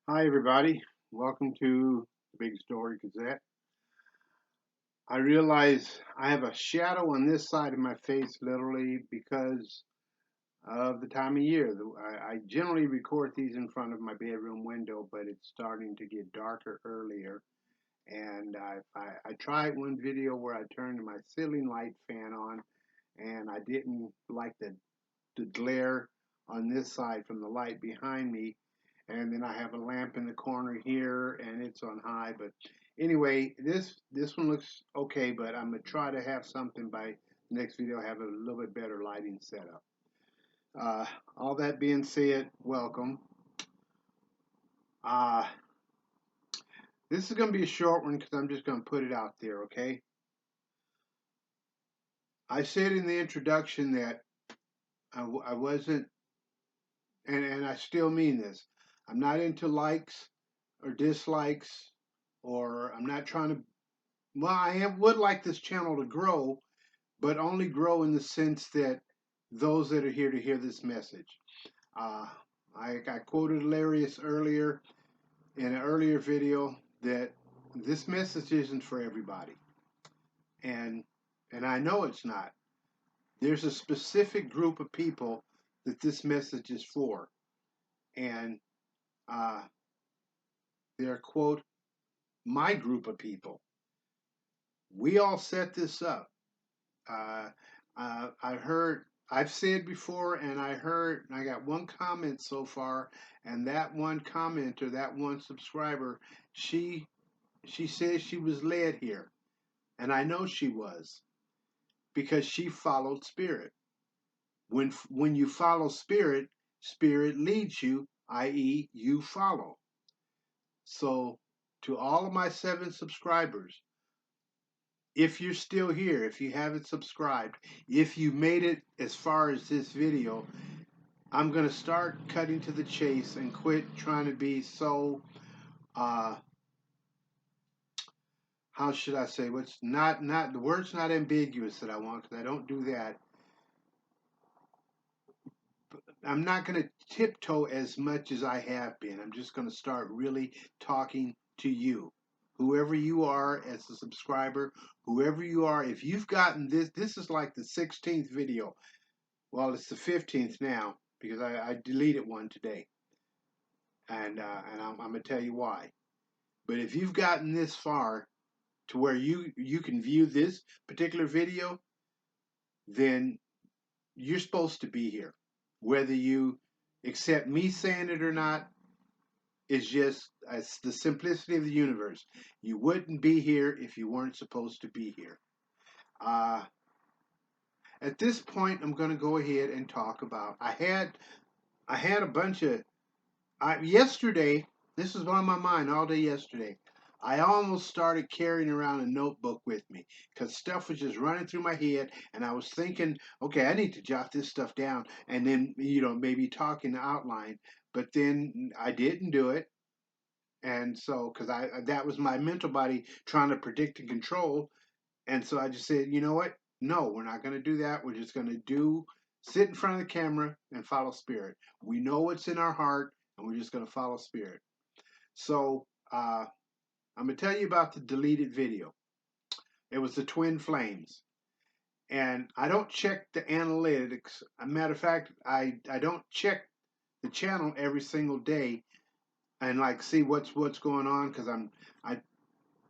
Hi, everybody. Welcome to the Big Story Gazette. I realize I have a shadow on this side of my face literally because of the time of year. I generally record these in front of my bedroom window, but it's starting to get darker earlier. And I tried one video where I turned my ceiling light fan on, and I didn't like the glare on this side from the light behind me. And then I have a lamp in the corner here, and it's on high. But anyway, this one looks okay, but I'm gonna try to have something by next video, have a little bit better lighting setup. Uh, all that being said, welcome. Uh, this is gonna be a short one because I'm just gonna put it out there, okay? I said in the introduction that I wasn't, and I still mean this. I'm not into likes or dislikes, or I'm not trying to. Well, would like this channel to grow, but only grow in the sense that those that are here to hear this message. Uh, I quoted Hilarious earlier in an earlier video that this message isn't for everybody, and I know it's not. There's a specific group of people that this message is for, and uh, they're quote my group of people. We all set this up. Uh, I heard, I've said before, and I got one comment so far, and that one commenter, that one subscriber, she she says she was led here, and I know she was because she followed spirit. When you follow spirit, spirit leads you, i.e., you follow. So, to all of my 7 subscribers, if you're still here, if you haven't subscribed, if you made it as far as this video, I'm going to start cutting to the chase and quit trying to be so, uh, how should I say, what's not, the word's not ambiguous that I want because I don't do that. I'm not going to tiptoe as much as I have been. I'm just going to start really talking to you. Whoever you are as a subscriber, whoever you are, if you've gotten this is like the 16th video. Well, it's the 15th now because I deleted one today, and I'm going to tell you why. But if you've gotten this far to where you can view this particular video, then you're supposed to be here. Whether you accept me saying it or not is just it's the simplicity of the universe. You wouldn't be here if you weren't supposed to be here. Uh, at this point, I'm going to go ahead and talk about. I had a bunch of yesterday, this was on my mind all day yesterday. I almost started carrying around a notebook with me because stuff was just running through my head, and I was thinking, okay, I need to jot this stuff down, and then maybe talk in the outline. But then I didn't do it, and so because I that was my mental body trying to predict and control, and so I just said, you know what? No, we're not going to do that. We're just going to sit in front of the camera and follow spirit. We know what's in our heart, and we're just going to follow spirit. So I'm going to tell you about the deleted video. It was the twin flames. And I don't check the analytics. As a matter of fact, I don't check the channel every single day and like see what's going on because I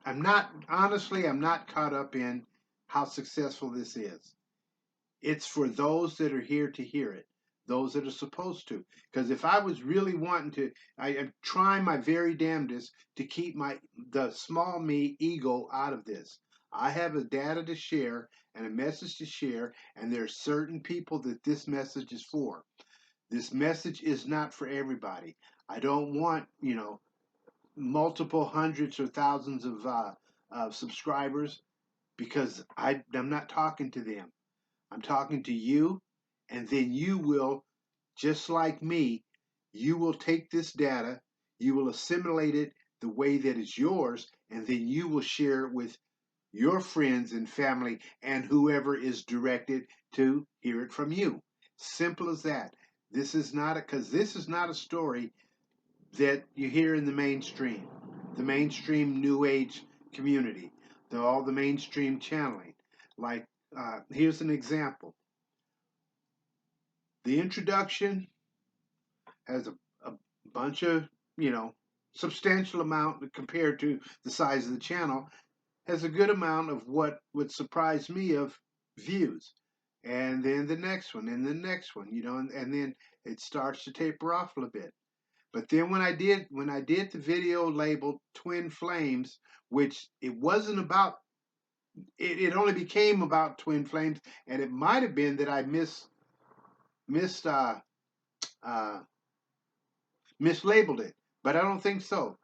I'm not honestly I'm not caught up in how successful this is. It's for those that are here to hear it, those that are supposed to. Because if I was really wanting to, I'm trying my very damnedest to keep the small me ego out of this. I have a data to share and a message to share, and there are certain people that this message is for. This message is not for everybody. I don't want, multiple hundreds or thousands of subscribers because I'm not talking to them. I'm talking to you, and then you will, just like me, you will take this data, you will assimilate it the way that is yours, and then you will share it with your friends and family and whoever is directed to hear it from you. Simple as that. This is not a story that you hear in the mainstream New Age community, all the mainstream channeling. Like, here's an example. The introduction has a bunch of, you know, substantial amount compared to the size of the channel, has a good amount of what would surprise me of views. And then the next one, and the next one, and then it starts to taper off a little bit. But then when I did the video labeled Twin Flames, which it wasn't about, it only became about Twin Flames, and it might have been that I missed uh, mislabeled it, but I don't think so.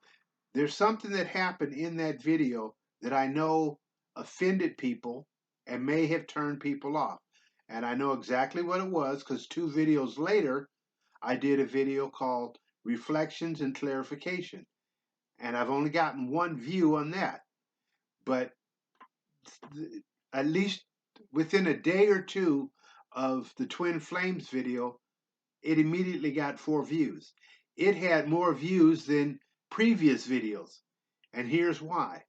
There's something that happened in that video that I know offended people and may have turned people off. And I know exactly what it was because 2 videos later, I did a video called Reflections and Clarification. And I've only gotten 1 view on that. But at least within a day or two of the Twin Flames video, it immediately got 4 views. It had more views than previous videos. And here's why.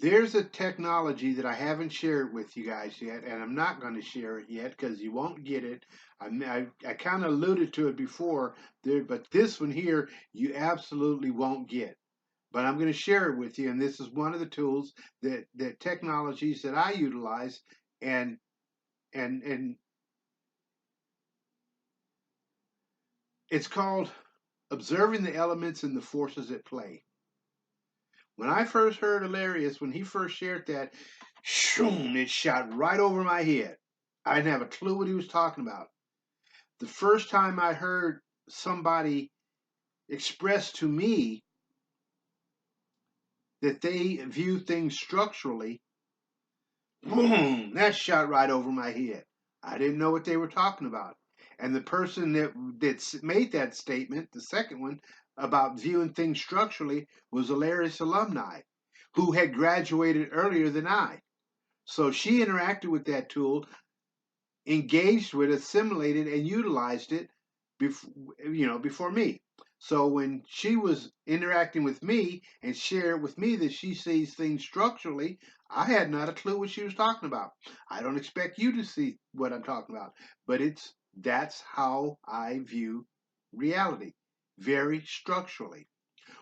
There's a technology that I haven't shared with you guys yet, and I'm not going to share it yet because you won't get it. I kind of alluded to it before, but this one here you absolutely won't get. But I'm going to share it with you, and this is one of the tools that technologies that I utilize, and and it's called observing the elements and the forces at play. When I first heard Hilarious, when he first shared that, shoom, it shot right over my head. I didn't have a clue what he was talking about. The first time I heard somebody express to me that they view things structurally, boom, that shot right over my head. I didn't know what they were talking about. And the person that made that statement, the second one, about viewing things structurally, was a Hilarious alumni who had graduated earlier than I. So she interacted with that tool, engaged with, assimilated, and utilized it before me. So when she was interacting with me and shared with me that she sees things structurally, I had not a clue what she was talking about. I don't expect you to see what I'm talking about, but that's how I view reality, very structurally.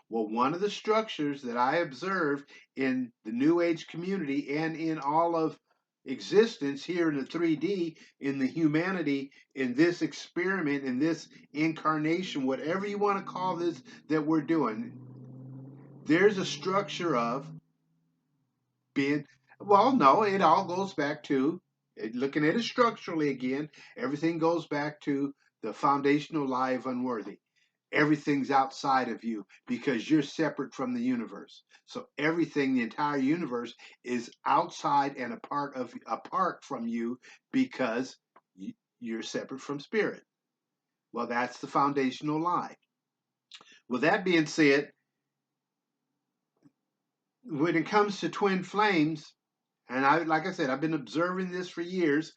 Well, one of the structures that I observe in the New Age community and in all of existence here in the 3D, in the humanity, in this experiment, in this incarnation, whatever you want to call this that we're doing, there's a structure of being, well, no, it all goes back to, looking at it structurally again, everything goes back to the foundational lie of unworthy. Everything's outside of you because you're separate from the universe. So everything, the entire universe, is outside and apart from you because you're separate from spirit. Well, that's the foundational lie. With that being said, when it comes to twin flames, and like I said, I've been observing this for years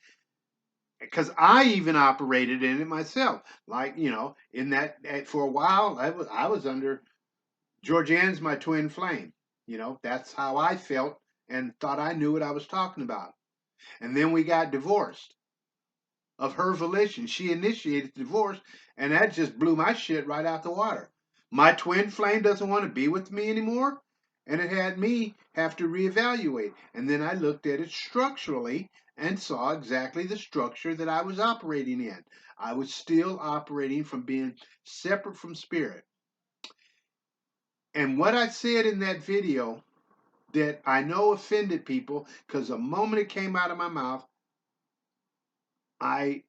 because I even operated in it myself. Like, in that, for a while, I was under Georgianne's my twin flame. That's how I felt and thought I knew what I was talking about. And then we got divorced of her volition. She initiated the divorce, and that just blew my shit right out the water. My twin flame doesn't want to be with me anymore, and it had me have to reevaluate. And then I looked at it structurally and saw exactly the structure that I was operating in. I was still operating from being separate from spirit. And what I said in that video that I know offended people, because the moment it came out of my mouth, I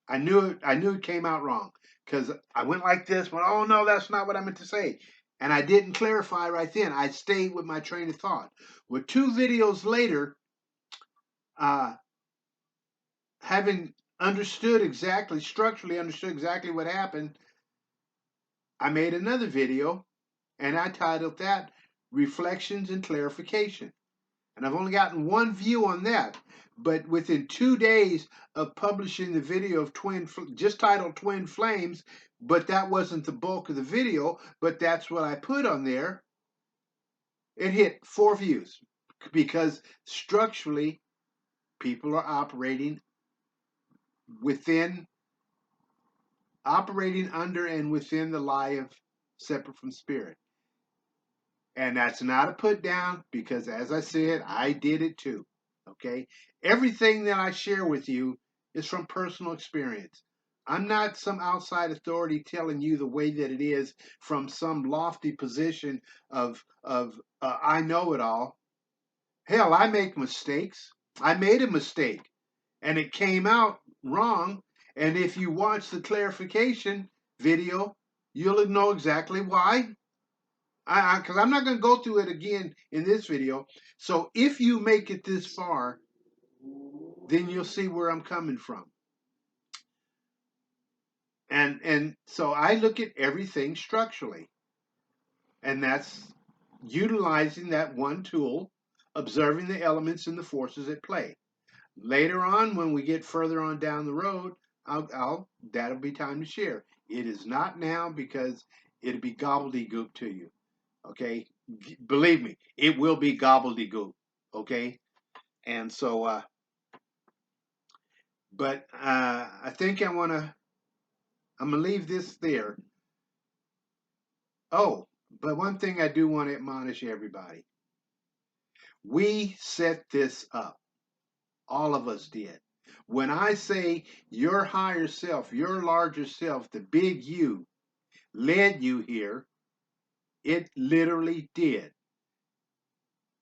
I knew it came out wrong because I went like this, went, oh no, that's not what I meant to say. And I didn't clarify right then. I stayed with my train of thought. With 2 videos later, uh, having structurally understood exactly what happened, I made another video and I titled that Reflections and Clarification. And I've only gotten one view on that. But within 2 days of publishing the video of just titled Twin Flames, but that wasn't the bulk of the video, but that's what I put on there, it hit 4 views because structurally people are within, operating under and within the lie of separate from spirit. And that's not a put down because, as I said, I did it too. Okay? Everything that I share with you is from personal experience. I'm not some outside authority telling you the way that it is from some lofty position of I know it all. Hell, I make mistakes. I made a mistake and it came out wrong. And if you watch the clarification video, you'll know exactly why. Because I'm not going to go through it again in this video. So if you make it this far, then you'll see where I'm coming from. And so I look at everything structurally, and that's utilizing that one tool, observing the elements and the forces at play. Later on, when we get further on down the road, that'll be time to share. It is not now because it'll be gobbledygook to you. Okay, believe me, it will be gobbledygook. Okay, and so, but I think I'm gonna leave this there. Oh, but one thing I do want to admonish everybody: we set this up. All of us did. When I say your higher self, your larger self, the big you, led you here, it literally did.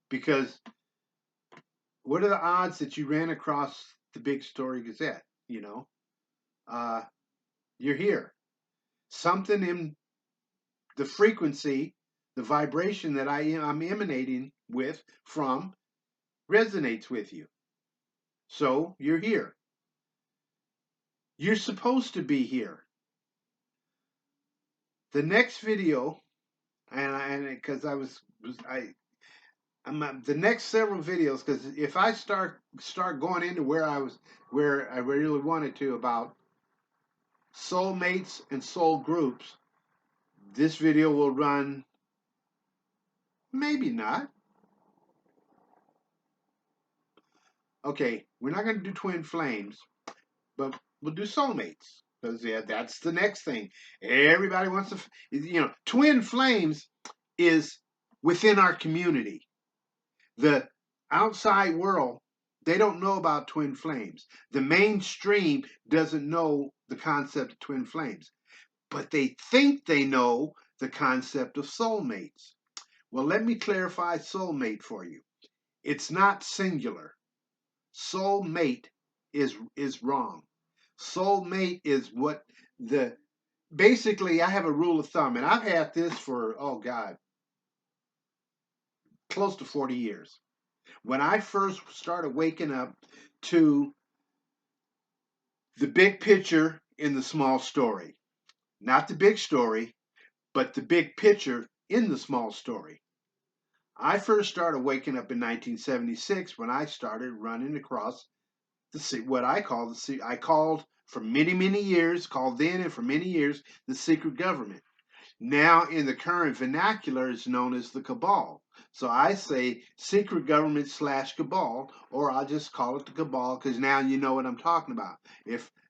Because what are the odds that you ran across the Big Story Gazette? Uh, you're here. Something in the frequency, the vibration that I'm emanating from resonates with you. So you're here. You're supposed to be here. The next video, and because I'm the next several videos, because if I start going into where I really wanted to about soulmates and soul groups, this video will run, maybe not. Okay, we're not going to do twin flames, but we'll do soulmates because that's the next thing. Everybody wants to, twin flames is within our community. The outside world, they don't know about twin flames. The mainstream doesn't know the concept of twin flames, but they think they know the concept of soulmates. Well, let me clarify soulmate for you. It's not singular. Soulmate is wrong. Soulmate is what basically I have a rule of thumb, and I've had this for, oh God, close to 40 years. When I first started waking up to the big picture in the small story, not the big story, but the big picture in the small story. I first started waking up in 1976 when I started running across what I called for many years, called then and for many years, the secret government. Now, in the current vernacular, it's known as the cabal. So I say secret government / cabal, or I'll just call it the cabal because now you know what I'm talking about.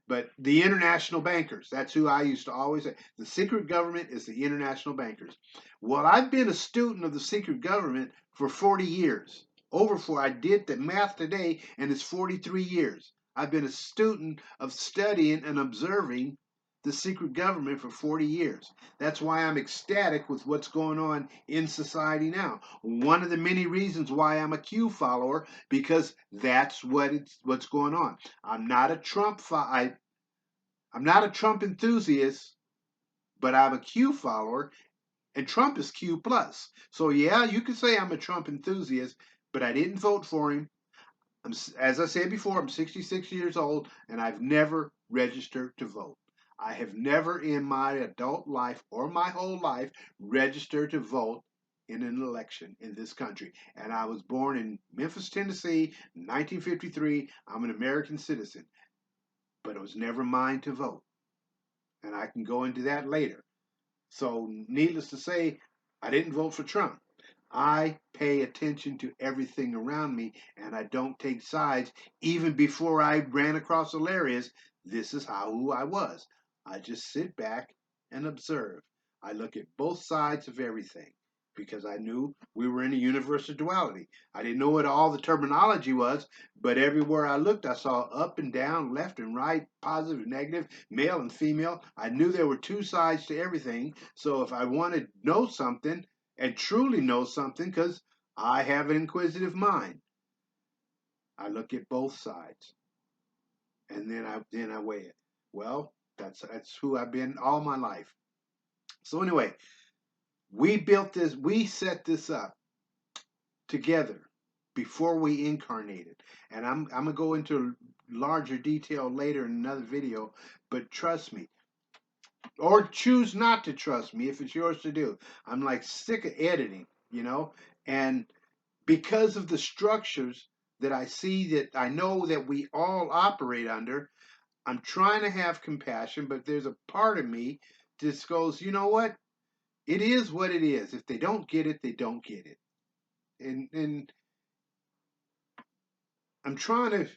But the international bankers, that's who I used to always say. The secret government is the international bankers. Well, I've been a student of the secret government for 40 years. I did the math today, and it's 43 years. I've been a student of studying and observing the secret government for 40 years. That's why I'm ecstatic with what's going on in society now. One of the many reasons why I'm a Q follower, because that's what's going on. I'm not a I'm not a Trump enthusiast, but I'm a Q follower, and Trump is Q plus. So yeah, you could say I'm a Trump enthusiast, but I didn't vote for him. As I said before, I'm 66 years old, and I've never registered to vote. I have never in my adult life or my whole life registered to vote in an election in this country. And I was born in Memphis, Tennessee, 1953. I'm an American citizen, but it was never mine to vote. And I can go into that later. So, needless to say, I didn't vote for Trump. I pay attention to everything around me and I don't take sides. Even before I ran across hilarious, this is who I was. I just sit back and observe. I look at both sides of everything because I knew we were in a universe of duality. I didn't know what all the terminology was, but everywhere I looked, I saw up and down, left and right, positive and negative, male and female. I knew there were two sides to everything. So if I wanted to know something, and truly know something, because I have an inquisitive mind, I look at both sides and then I weigh it. Well, that's who I've been all my life. So anyway, we set this up together before we incarnated. And I'm gonna go into larger detail later in another video, but trust me, or choose not to trust me if it's yours to do. I'm like sick of editing, and because of the structures that I see, that I know that we all operate under, I'm trying to have compassion, but there's a part of me just goes, you know what? It is what it is. If they don't get it, they don't get it. And I'm trying to,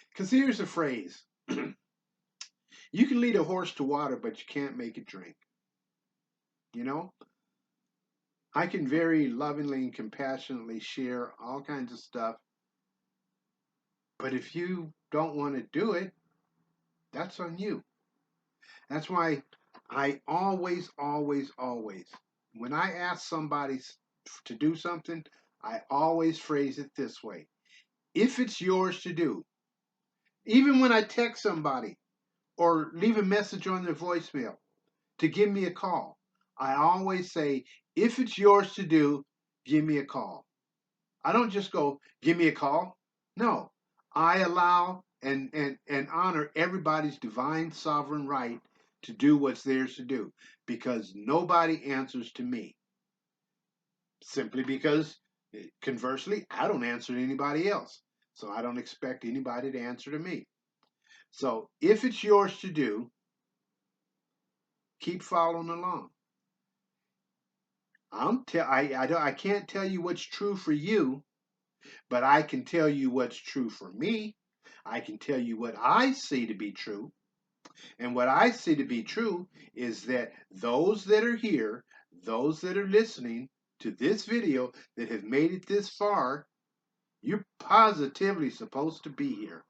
because here's a phrase: you can lead a horse to water, but you can't make it drink. You know, I can very lovingly and compassionately share all kinds of stuff, but if you don't want to do it, that's on you. That's why I always, always, always, when I ask somebody to do something, I always phrase it this way: if it's yours to do, even when I text somebody or leave a message on their voicemail to give me a call, I always say, if it's yours to do, give me a call. I don't just go, give me a call. No, I allow and honor everybody's divine sovereign right to do what's theirs to do, because nobody answers to me. Simply because, conversely, I don't answer to anybody else. So I don't expect anybody to answer to me. So if it's yours to do, keep following along. I can't tell you what's true for you, but I can tell you what's true for me. I can tell you what I see to be true. And what I see to be true is that those that are here, those that are listening to this video that have made it this far, you're positively supposed to be here.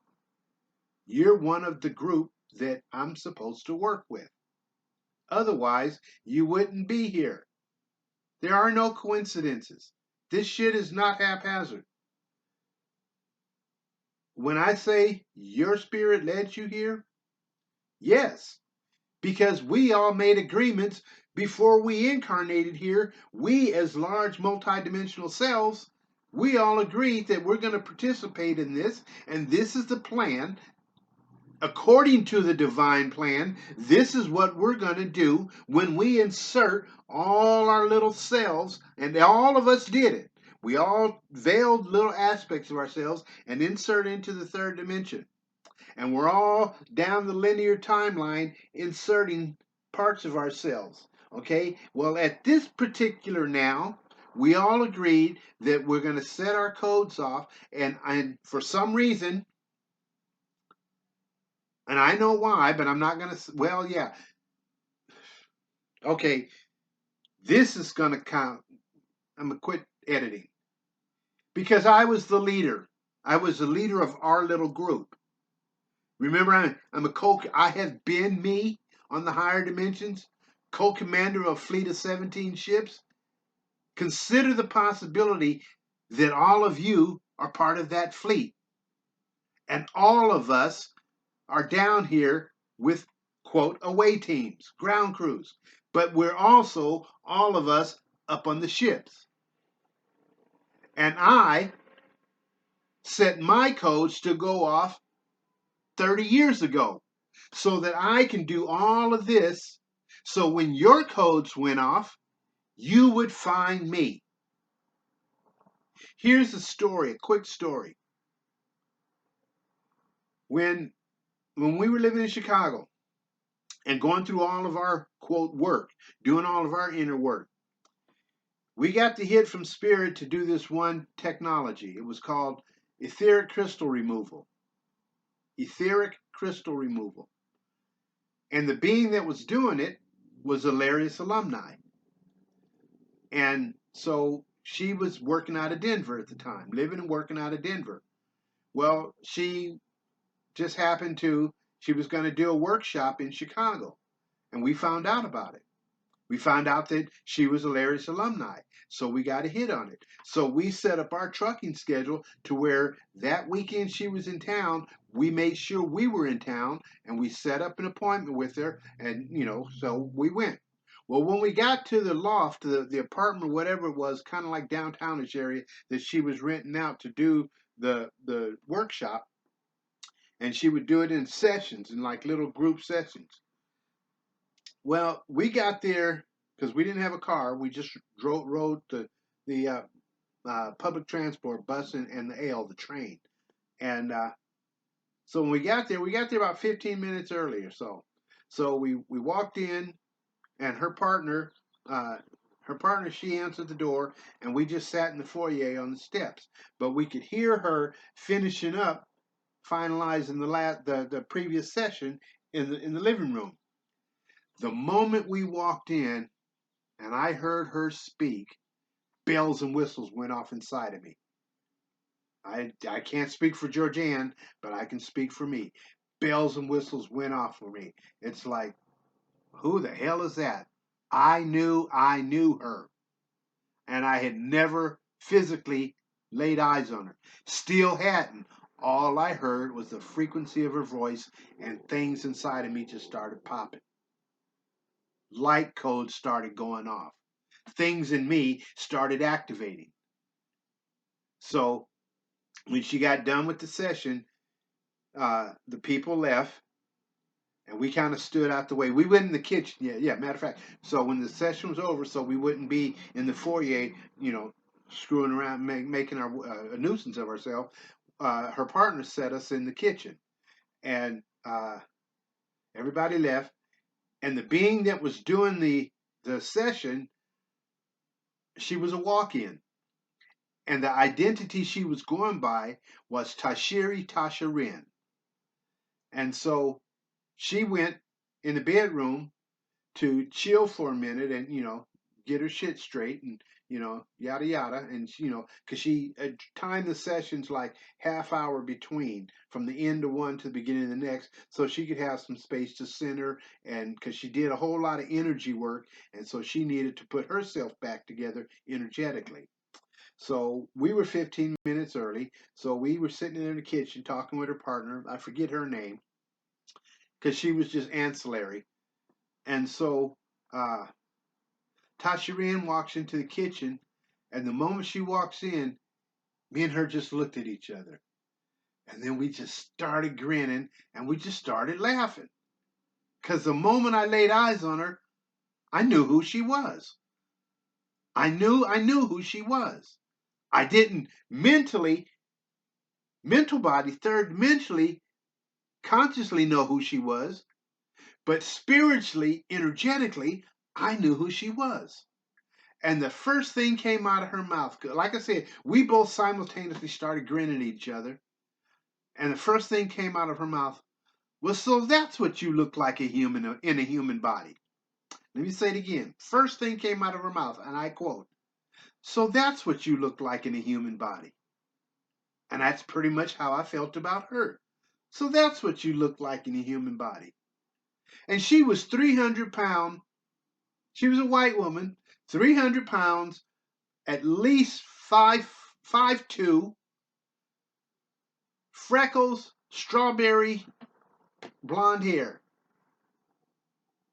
You're one of the group that I'm supposed to work with. Otherwise, you wouldn't be here. There are no coincidences. This shit is not haphazard. When I say your spirit led you here, yes, because we all made agreements before we incarnated here. We, as large multidimensional selves, we all agreed that we're going to participate in this, and this is the plan. According to the divine plan, this is what we're going to do when we insert all our little selves, and all of us did it. We all veiled little aspects of ourselves and insert into the third dimension. And we're all down the linear timeline inserting parts of ourselves. Okay? Well, at this particular now, we all agreed that we're going to set our codes off, and for some reason, and I know why, but I'm not going to, well, yeah. Okay, this is going to count. I'm going to quit editing because I was the leader. I was the leader of our little group. Remember, I have been me on the higher dimensions, co-commander of a fleet of 17 ships. Consider the possibility that all of you are part of that fleet. And all of us are down here with, quote, away teams, ground crews. But we're also, all of us, up on the ships. And I set my codes to go off 30 years ago so that I can do all of this So when your codes went off, you would find me. Here's a story, a quick story. When we were living in Chicago and going through all of our quote work, doing all of our inner work, we got the hit from Spirit to do this one technology. It was called etheric crystal removal. Etheric crystal removal. And the being that was doing it was Hilarious alumni. And so she was working out of Denver at the time, living and working out of Denver. Well, she just happened to, she was going to do a workshop in Chicago. And we found out about it. We found out that she was a Hilarious alumni. So we got a hit on it. So we set up our trucking schedule to where that weekend she was in town, we made sure we were in town and we set up an appointment with her. And, so we went. Well, when we got to the loft, the apartment, whatever it was, kind of like downtownish area that she was renting out to do the workshop, and she would do it in sessions, in like little group sessions. Well, we got there because we didn't have a car. We just rode the public transport, bus and the L, the train. And so when we got there about 15 minutes early or so. So we walked in, and her partner, she answered the door, and we just sat in the foyer on the steps. But we could hear her finishing up, finalizing the previous session in the living room. The moment we walked in and I heard her speak, bells and whistles went off inside of me. I can't speak for Georgianne, but I can speak for me. Bells and whistles went off for me. It's like, who the hell is that? I knew her, and I had never physically laid eyes on her. Still hadn't. All I heard was the frequency of her voice, and things inside of me just started popping. Light codes started going off. Things in me started activating. So when she got done with the session, the people left, and we kind of stood out the way. We went in the kitchen. Yeah. Matter of fact, so when the session was over, so we wouldn't be in the foyer, screwing around, making a nuisance of ourselves. Her partner set us in the kitchen, and everybody left. And the being that was doing the session, she was a walk-in, and the identity she was going by was Tashiri Tasha Rin. And so she went in the bedroom to chill for a minute and, get her shit straight and, yada yada. And, because she timed the sessions like half hour between from the end of one to the beginning of the next, so she could have some space to center. And because she did a whole lot of energy work, and so she needed to put herself back together energetically. So we were 15 minutes early. So we were sitting in the kitchen talking with her partner. I forget her name because she was just ancillary. And so Tasha Rand walks into the kitchen, and the moment she walks in, me and her just looked at each other. And then we just started grinning, and we just started laughing. Because the moment I laid eyes on her, I knew who she was. I knew who she was. I didn't mental body, third mentally, consciously know who she was, but spiritually, energetically, I knew who she was. And the first thing came out of her mouth, like I said, we both simultaneously started grinning at each other. And the first thing came out of her mouth was, "So that's what you look like in a human body." Let me say it again. First thing came out of her mouth, and I quote, "So that's what you look like in a human body." And that's pretty much how I felt about her. So that's what you look like in a human body. And she was 300 pounds. She was a white woman, 300 pounds, at least 5'2", freckles, strawberry blonde hair.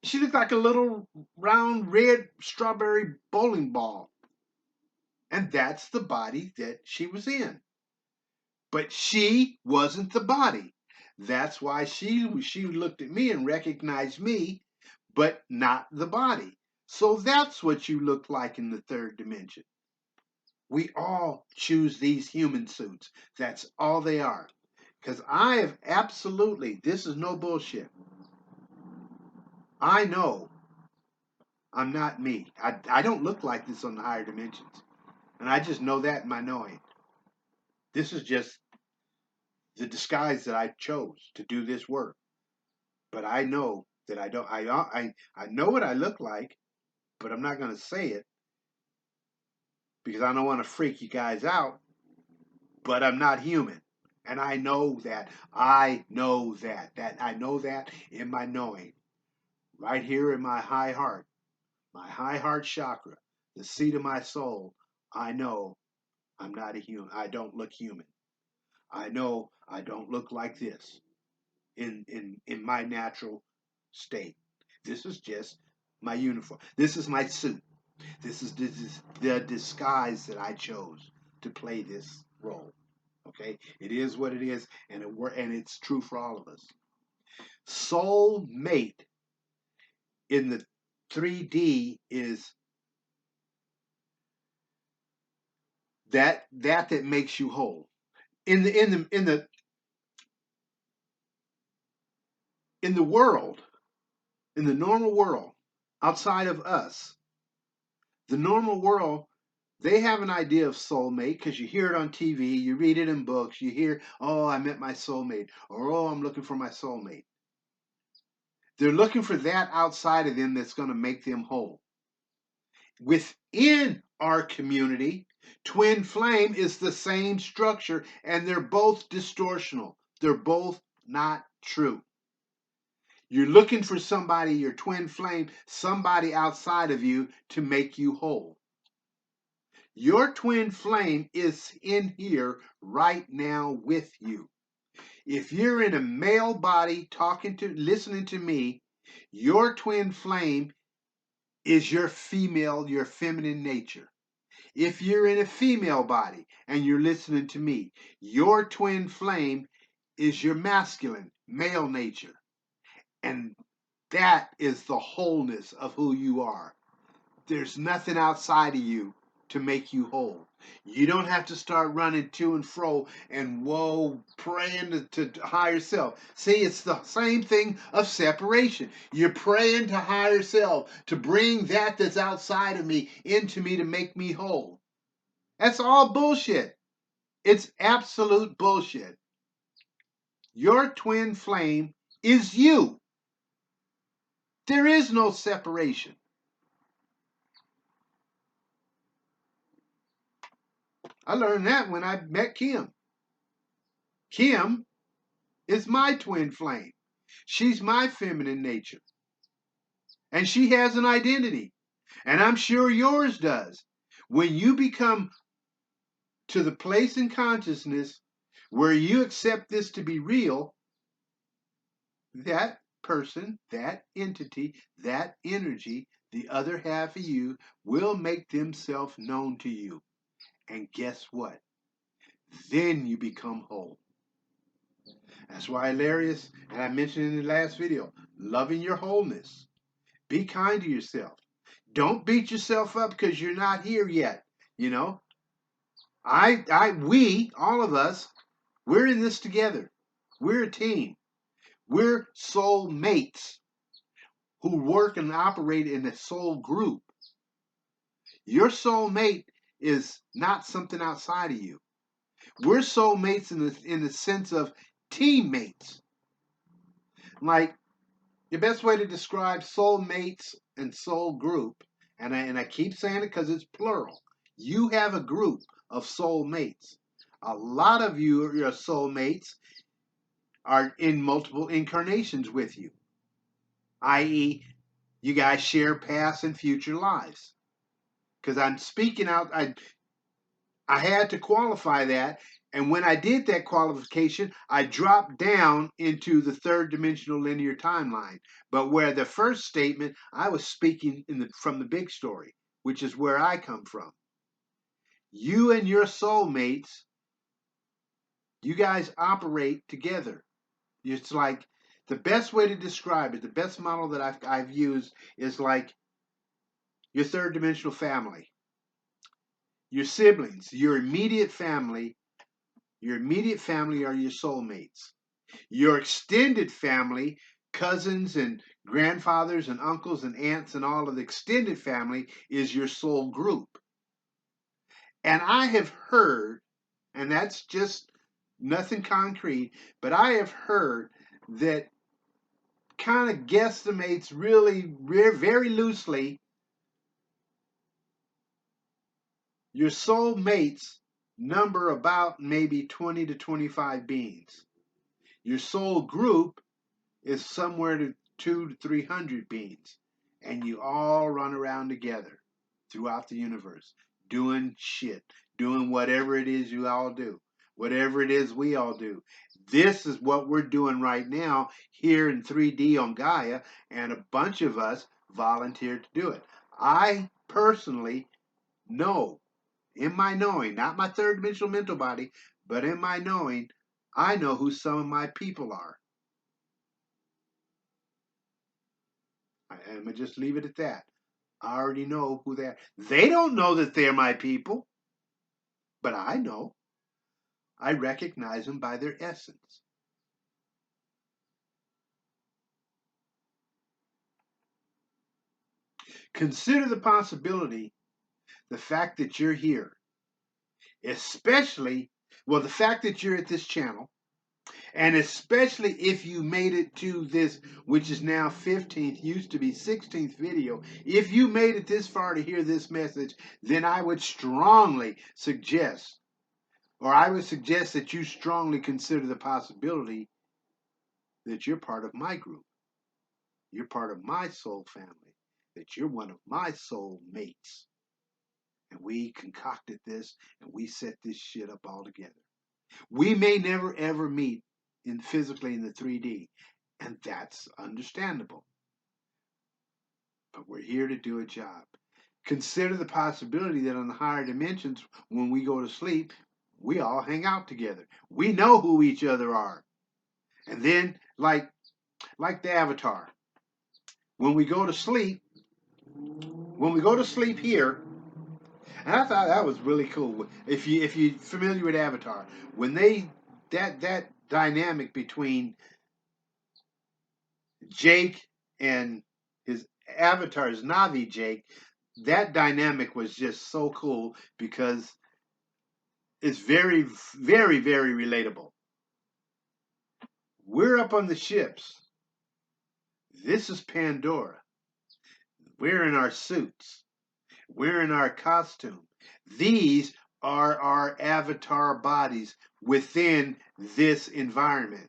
She looked like a little round red strawberry bowling ball. And that's the body that she was in. But she wasn't the body. That's why she looked at me and recognized me. but not the body. So that's what you look like in the third dimension. We all choose these human suits. That's all they are. Because I have absolutely, this is no bullshit. I know I'm not me. I don't look like this on the higher dimensions. And I just know that in my knowing. This is just the disguise that I chose to do this work. But I know that I don't, I know what I look like, but I'm not going to say it because I don't want to freak you guys out, but I'm not human. And I know that. I know that. I know that in my knowing. Right here in my high heart chakra, the seat of my soul, I know I'm not a human. I don't look human. I know I don't look like this in my natural state. This is just my uniform. This is my suit. This is the disguise that I chose to play this role. Okay, it is what it is, and it's true for all of us. Soul mate in the 3D is that makes you whole. In the world, in the normal world, outside of us, the normal world, they have an idea of soulmate because you hear it on TV, you read it in books, you hear, oh, I met my soulmate, or oh, I'm looking for my soulmate. They're looking for that outside of them that's going to make them whole. Within our community, twin flame is the same structure and they're both distortional. They're both not true. You're looking for somebody, your twin flame, somebody outside of you to make you whole. Your twin flame is in here right now with you. If you're in a male body listening to me, your twin flame is your female, your feminine nature. If you're in a female body and you're listening to me, your twin flame is your masculine, male nature. And that is the wholeness of who you are. There's nothing outside of you to make you whole. You don't have to start running to and fro and praying to higher self. See, it's the same thing of separation. You're praying to higher self to bring that's outside of me into me to make me whole. That's all bullshit. It's absolute bullshit. Your twin flame is you. There is no separation. I learned that when I met Kim. Kim is my twin flame. She's my feminine nature. And she has an identity. And I'm sure yours does. When you become to the place in consciousness where you accept this to be real, that person, that entity, that energy, the other half of you will make themselves known to you. And guess what? Then you become whole. That's why, Hilarious, and I mentioned in the last video, loving your wholeness. Be kind to yourself. Don't beat yourself up because you're not here yet. You know, we, all of us, we're in this together. We're a team. We're soul mates who work and operate in a soul group. Your soul mate is not something outside of you. We're soul mates in the sense of teammates. Like the best way to describe soul mates and soul group, and I keep saying it because it's plural. You have a group of soul mates. A lot of your soul mates are in multiple incarnations with you, i.e., you guys share past and future lives. Because I'm speaking out, I had to qualify that. And when I did that qualification, I dropped down into the third dimensional linear timeline. But where the first statement, I was speaking from the big story, which is where I come from. You and your soulmates, you guys operate together. It's like The best way to describe it, the best model that I've used is like your third dimensional family, your siblings, your immediate family are your soulmates. Your extended family, cousins and grandfathers and uncles and aunts and all of the extended family is your soul group. And I have heard, and that's just nothing concrete, but I have heard that kind of guesstimates really very loosely your soul mates number about maybe 20 to 25 beings. Your soul group is somewhere to 2 to 300 beings. And you all run around together throughout the universe doing shit, doing whatever it is you all do, whatever it is we all do. This is what we're doing right now here in 3D on Gaia, and a bunch of us volunteered to do it. I personally know, in my knowing, not my third dimensional mental body, but in my knowing, I know who some of my people are. I'm going to just leave it at that. I already know who they are. They don't know that they're my people, but I know. I recognize them by their essence. Consider the possibility, the fact that you're here, especially, well, the fact that you're at this channel, and especially if you made it to this, which is now 15th, used to be 16th video. If you made it this far to hear this message, then I would strongly suggest, or I would suggest that you strongly consider the possibility that you're part of my group. You're part of my soul family. That you're one of my soul mates. And we concocted this and we set this shit up all together. We may never ever meet physically in the 3D, and that's understandable. But we're here to do a job. Consider the possibility that on the higher dimensions, when we go to sleep, we all hang out together. We know who each other are. And then, like the Avatar, when we go to sleep here, and I thought that was really cool. If you're familiar with Avatar, when that dynamic between Jake and his avatar's Navi Jake, that dynamic was just so cool because it's very, very, very relatable. We're up on the ships. This is Pandora. We're in our suits. We're in our costume. These are our avatar bodies within this environment.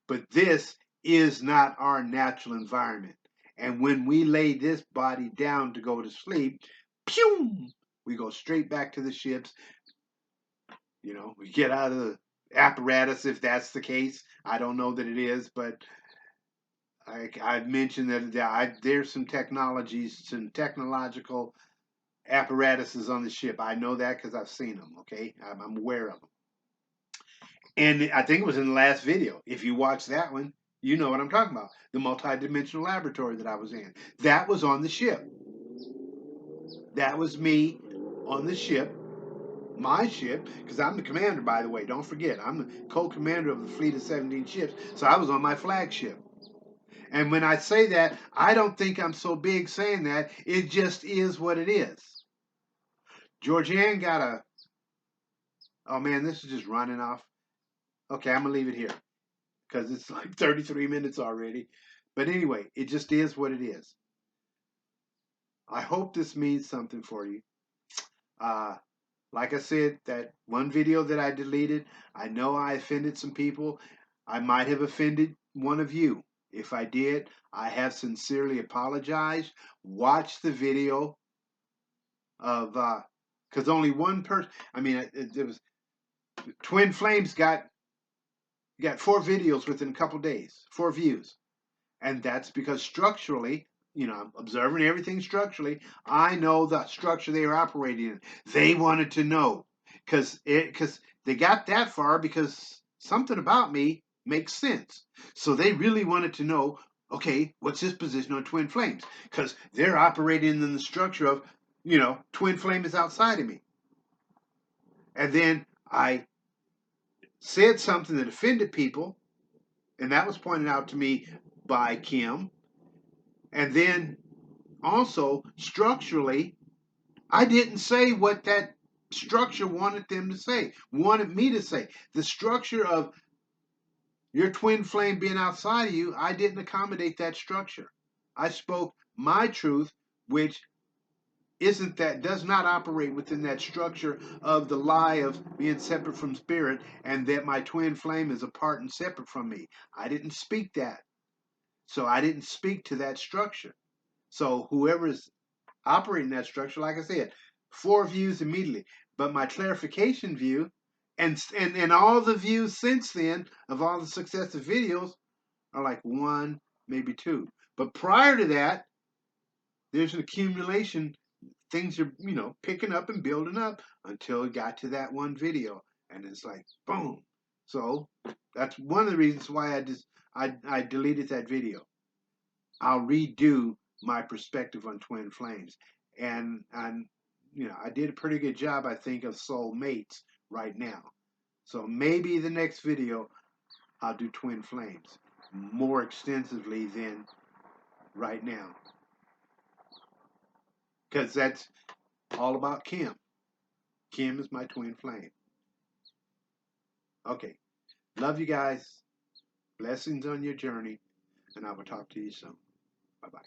But this is not our natural environment. And when we lay this body down to go to sleep, pew, we go straight back to the ships. You know, we get out of the apparatus if that's the case. I don't know that it is, but I've mentioned that there's some technologies, some technological apparatuses on the ship. I know that because I've seen them, okay? I'm aware of them. And I think it was in the last video. If you watch that one, you know what I'm talking about. The multi-dimensional laboratory that I was in. That was on the ship. That was me on the ship, my ship, because I'm the commander, by the way. Don't forget, I'm the co-commander of the fleet of 17 ships, so I was on my flagship. And when I say that, I don't think I'm so big saying that. It just is what it is. Georgianne got a... Oh, man, this is just running off. Okay, I'm going to leave it here because it's like 33 minutes already. But anyway, it just is what it is. I hope this means something for you. Like I said, that one video that I deleted, I know I offended some people. I might have offended one of you. If I did, I have sincerely apologized. Watch the video of, because only one person, I mean, it was, Twin Flames got 4 videos within a couple days, 4 views. And that's because structurally, you know, I'm observing everything structurally. I know the structure they are operating in. They wanted to know because they got that far because something about me Makes sense. So they really wanted to know, okay, what's his position on twin flames? Because they're operating in the structure of, twin flame is outside of me. And then I said something that offended people, and that was pointed out to me by Kim. And then also, structurally, I didn't say what that structure wanted them to say, wanted me to say. The structure of your twin flame being outside of you, I didn't accommodate that structure. I spoke my truth, which isn't that does not operate within that structure of the lie of being separate from spirit and that my twin flame is apart and separate from me. I didn't speak that. So I didn't speak to that structure. So whoever is operating that structure, like I said, 4 views immediately. But my clarification view and all the views since then of all the successive videos are like one, maybe two. But prior to that, there's an accumulation. Things are, picking up and building up until it got to that one video. And it's like, boom. So that's one of the reasons why I deleted that video. I'll redo my perspective on twin flames. And I did a pretty good job, I think, of soulmates right now. So maybe the next video I'll do twin flames more extensively than right now. Because that's all about Kim. Kim is my twin flame. Okay. Love you guys. Blessings on your journey. And I will talk to you soon. Bye bye.